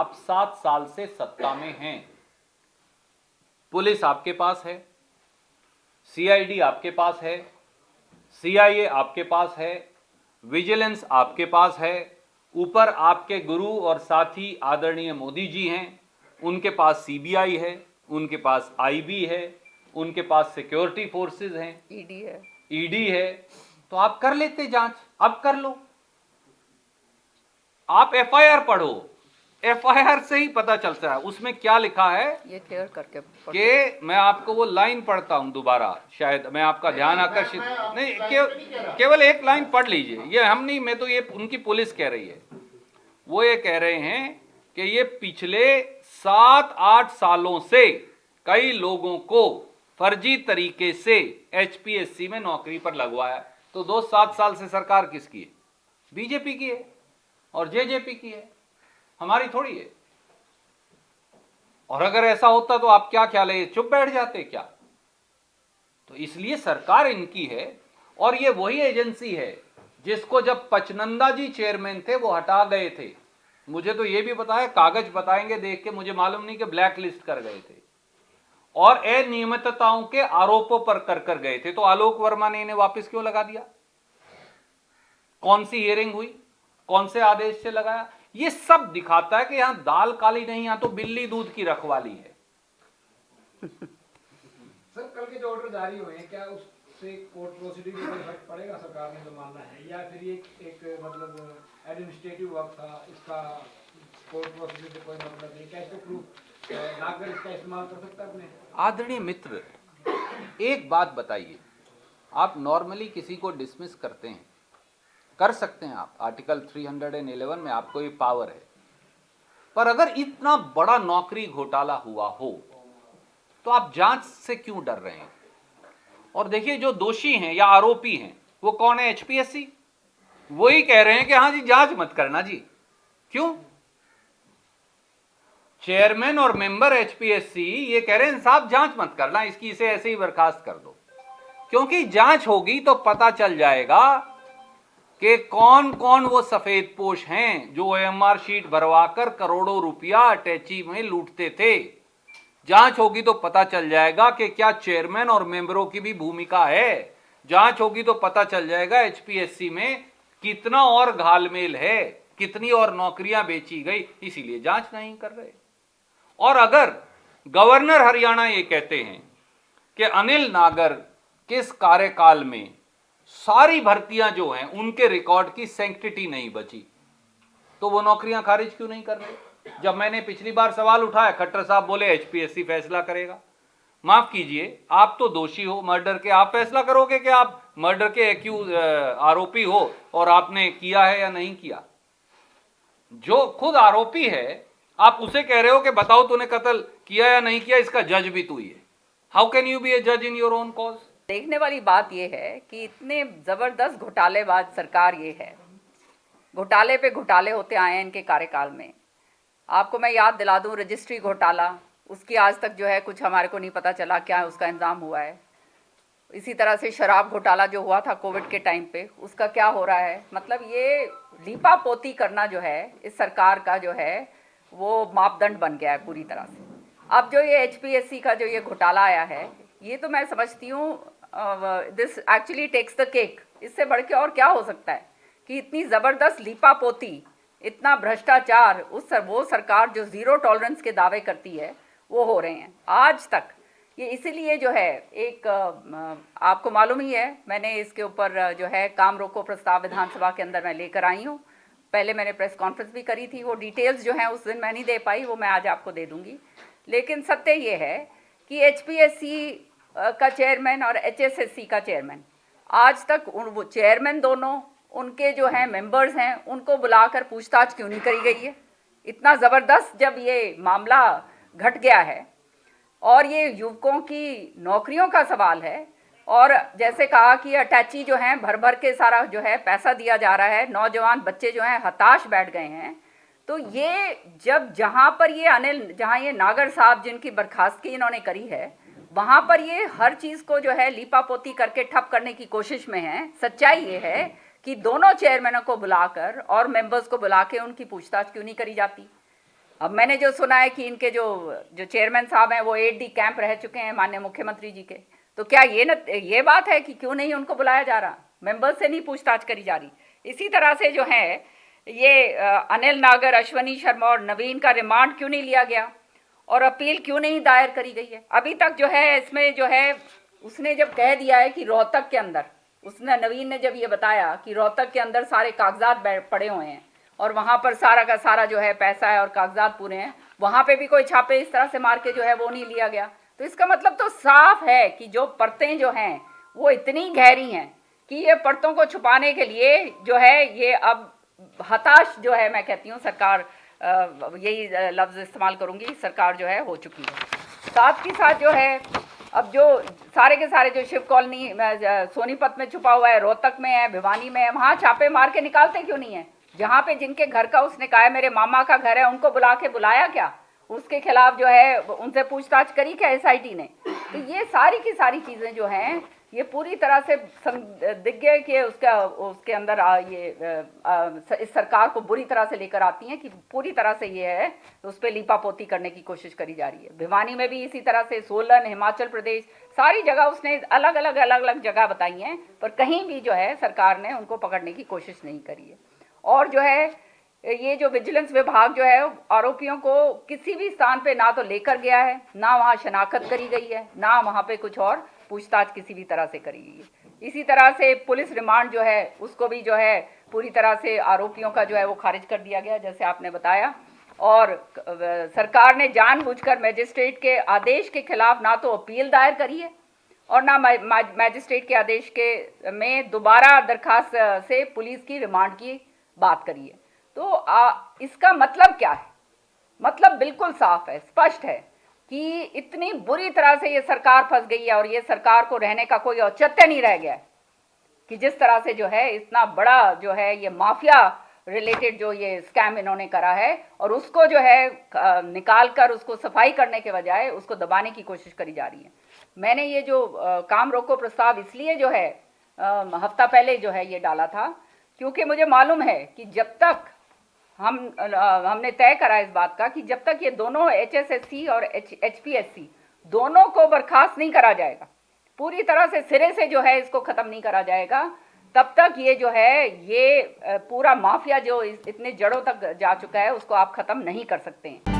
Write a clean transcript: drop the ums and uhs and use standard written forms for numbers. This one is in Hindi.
आप 7 साल से सत्ता में हैं। पुलिस आपके पास है, सीआईडी आपके पास है, सीआईए आपके पास है, विजिलेंस आपके पास है, ऊपर आपके गुरु और साथी आदरणीय मोदी जी हैं, उनके पास सीबीआई है, उनके पास आईबी है, उनके पास सिक्योरिटी फोर्सेस हैं, ईडी है। तो आप कर लेते जांच, अब कर लो। आप एफआईआर पढ़ो, एफआईआर से ही पता चलता है उसमें क्या लिखा है। ये क्लियर करके कि मैं आपको वो लाइन पढ़ता हूं दोबारा, शायद मैं आपका ध्यान आकर्षित नहीं, केवल एक लाइन पढ़ लीजिए। ये हम नहीं, मैं तो ये उनकी पुलिस कह रही है। वो ये कह रहे हैं कि ये पिछले 7-8 सालों से कई लोगों को फर्जी तरीके से एचपीएससी में नौकरी पर लगवाया। तो 7 साल से सरकार किसकी है? बीजेपी की है और जेजेपी की है, हमारी थोड़ी है। और अगर ऐसा होता तो आप क्या ख्याल है, चुप बैठ जाते क्या? तो इसलिए सरकार इनकी है। और ये वही एजेंसी है जिसको जब पचनंदा जी चेयरमैन थे वो हटा गए थे। मुझे तो ये भी पता है, कागज बताएंगे देख के, मुझे मालूम नहीं कि ब्लैक लिस्ट कर गए थे और अनियमितताओं के आरोपों पर कर गए थे। तो आलोक वर्मा ने इन्हें वापस क्यों लगा दिया? कौन सी हियरिंग हुई, कौन से आदेश से लगाया? ये सब दिखाता है कि यहां दाल काली नहीं, यहां तो बिल्ली दूध की रखवाली है। सर, कल के जो ऑर्डर जारी हुए हैं, क्या उससे कोर्ट प्रोसीडिंग में इफेक्ट पड़ेगा? सरकार ने जो मानना है, या फिर ये एक मतलब एडमिनिस्ट्रेटिव वर्क था, इसका कोर्ट प्रोसीडिंग से कोई मतलब नहीं? क्या इसको प्रूफ नागर इसका इस्तेमाल कर सकता है अपने? आदरणीय मित्र, एक बात बताइए, आप नॉर्मली किसी को डिसमिस करते हैं, कर सकते हैं आप, आर्टिकल 311 में आपको ये पावर है। पर अगर इतना बड़ा नौकरी घोटाला हुआ हो तो आप जांच से क्यों डर रहे हैं? और देखिए, जो दोषी हैं या आरोपी हैं वो कौन है? एचपीएससी। वही कह रहे हैं कि हाँ जी जांच मत करना जी। क्यों? चेयरमैन और मेंबर एचपीएससी ये कह रहे हैं साहब जांच मत करना, इसकी इसे ऐसे ही बर्खास्त कर दो, क्योंकि जांच होगी तो पता चल जाएगा कि कौन कौन वो सफेदपोश हैं जो ओएमआर शीट भरवाकर करोड़ों रुपया अटैची में लूटते थे। जांच होगी तो पता चल जाएगा कि क्या चेयरमैन और मेंबरों की भी भूमिका है। जांच होगी तो पता चल जाएगा एचपीएससी में कितना और घालमेल है, कितनी और नौकरियां बेची गई। इसीलिए जांच नहीं कर रहे। और अगर गवर्नर हरियाणा ये कहते हैं कि अनिल नागर किस कार्यकाल में सारी भर्तियां जो हैं उनके रिकॉर्ड की सैंक्टिटी नहीं बची, तो वो नौकरियां खारिज क्यों नहीं कर रहे? जब मैंने पिछली बार सवाल उठाया, खट्टर साहब बोले एचपीएससी फैसला करेगा। माफ कीजिए, आप तो दोषी हो मर्डर के, आप फैसला करोगे कि आप मर्डर के आरोपी हो और आपने किया है या नहीं किया? जो खुद आरोपी है आप उसे कह रहे हो कि बताओ तूने कत्ल किया या नहीं किया, इसका जज भी तू ही है। हाउ कैन यू बी ए जज इन योर ओन कॉज? देखने वाली बात यह है कि इतने जबरदस्त घोटालेबाज सरकार ये है, घोटाले पे घोटाले होते आए हैं इनके कार्यकाल में। आपको मैं याद दिला दूं, रजिस्ट्री घोटाला, उसकी आज तक जो है कुछ हमारे को नहीं पता चला क्या उसका इंतजाम हुआ है। इसी तरह से शराब घोटाला जो हुआ था कोविड के टाइम पे, उसका क्या हो रहा है? मतलब ये लीपा पोती करना जो है इस सरकार का जो है वो मापदंड बन गया है पूरी तरह से। अब जो ये एचपीएससी का जो ये घोटाला आया है, ये तो मैं समझती हूँ this actually takes the cake. इससे बढ़ के और क्या हो सकता है कि इतनी ज़बरदस्त लीपा पोती, इतना भ्रष्टाचार वो सरकार जो ज़ीरो टॉलरेंस के दावे करती है वो हो रहे हैं आज तक। ये इसीलिए जो है एक आपको मालूम ही है, मैंने इसके ऊपर जो है काम रोको प्रस्ताव विधानसभा के अंदर मैं लेकर आई हूँ। पहले मैंने प्रेस कॉन्फ्रेंस भी करी थी, वो डिटेल्स जो हैं उस दिन मैं नहीं दे पाई, वो मैं आज आपको दे दूँगी। लेकिन सत्य ये है कि एचपीएससी का चेयरमैन और एचएसएससी का चेयरमैन, आज तक वो चेयरमैन दोनों, उनके जो हैं मेंबर्स हैं, उनको बुलाकर पूछताछ क्यों नहीं करी गई है? इतना ज़बरदस्त जब ये मामला घट गया है और ये युवकों की नौकरियों का सवाल है, और जैसे कहा कि अटैची जो हैं भर भर के सारा जो है पैसा दिया जा रहा है, नौजवान बच्चे जो हैं हताश बैठ गए हैं। तो ये जब जहाँ पर ये जहाँ ये नागर साहब जिनकी बर्खास्तगी इन्होंने करी है, वहाँ पर ये हर चीज़ को जो है लीपापोती करके ठप करने की कोशिश में है। सच्चाई ये है कि दोनों चेयरमैनों को बुलाकर और मेंबर्स को बुला के उनकी पूछताछ क्यों नहीं करी जाती? अब मैंने जो सुना है कि इनके जो चेयरमैन साहब हैं वो 8D कैंप रह चुके हैं माननीय मुख्यमंत्री जी के, तो क्या ये बात है कि क्यों नहीं उनको बुलाया जा रहा, मेंबर्स से नहीं पूछताछ करी जा रही। इसी तरह से जो है ये अनिल नागर, अश्वनी शर्मा और नवीन का रिमांड क्यों नहीं लिया गया और अपील क्यों नहीं दायर करी गई है अभी तक। जो है इसमें जो है उसने जब कह दिया है कि रोहतक के अंदर, उसने नवीन ने जब ये बताया कि रोहतक के अंदर सारे कागजात पड़े हुए हैं और वहाँ पर सारा का सारा जो है पैसा है और कागजात पूरे हैं, वहाँ पे भी कोई छापे इस तरह से मार के जो है वो नहीं लिया गया। तो इसका मतलब तो साफ है कि जो परतें जो हैं वो इतनी गहरी हैं कि ये परतों को छुपाने के लिए जो है ये अब हताश जो है, मैं कहती हूँ सरकार, यही लफ्ज़ इस्तेमाल करूँगी, सरकार जो है हो चुकी है। साथ ही साथ जो है अब जो सारे के सारे जो शिव कॉलोनी सोनीपत में छुपा हुआ है, रोहतक में है, भिवानी में है, वहाँ छापे मार के निकालते क्यों नहीं है। जहाँ पे जिनके घर का उसने कहा है मेरे मामा का घर है, उनको बुलाया क्या, उसके खिलाफ जो है उनसे पूछताछ करी क्या SIT ने। तो ये सारी की सारी चीज़ें जो हैं ये पूरी तरह से दिग्गज के उसके अंदर इस सरकार को बुरी तरह से लेकर आती हैं कि पूरी तरह से ये है उस पर लीपापोती करने की कोशिश करी जा रही है। भिवानी में भी इसी तरह से, सोलन, हिमाचल प्रदेश, सारी जगह उसने अलग अलग जगह बताई हैं, पर कहीं भी जो है सरकार ने उनको पकड़ने की कोशिश नहीं करी है। और जो है ये जो विजिलेंस विभाग जो है आरोपियों को किसी भी स्थान पे ना तो लेकर गया है, ना वहाँ शनाख्त करी गई है, ना वहाँ पे कुछ और पूछताछ किसी भी तरह से करी गई है। इसी तरह से पुलिस रिमांड जो है उसको भी जो है पूरी तरह से आरोपियों का जो है वो खारिज कर दिया गया, जैसे आपने बताया। और सरकार ने जानबूझकर मजिस्ट्रेट के आदेश के खिलाफ ना तो अपील दायर करी है और ना मजिस्ट्रेट के आदेश के में दोबारा दरखास्त से पुलिस की रिमांड की बात करी है। तो इसका मतलब क्या है, मतलब बिल्कुल साफ है, स्पष्ट है कि इतनी बुरी तरह से ये सरकार फंस गई है और ये सरकार को रहने का कोई औचित्य नहीं रह गया है कि जिस तरह से जो है इतना बड़ा जो है ये माफिया रिलेटेड जो ये स्कैम इन्होंने करा है और उसको जो है निकाल कर उसको सफाई करने के बजाय उसको दबाने की कोशिश करी जा रही है। मैंने ये जो काम रोको प्रस्ताव इसलिए जो है हफ्ता पहले जो है ये डाला था क्योंकि मुझे मालूम है कि जब तक हमने तय करा इस बात का कि जब तक ये दोनों HSSC और HPSC दोनों को बर्खास्त नहीं करा जाएगा, पूरी तरह से सिरे से जो है इसको ख़त्म नहीं करा जाएगा, तब तक ये जो है ये पूरा माफिया जो इतने जड़ों तक जा चुका है उसको आप ख़त्म नहीं कर सकते हैं।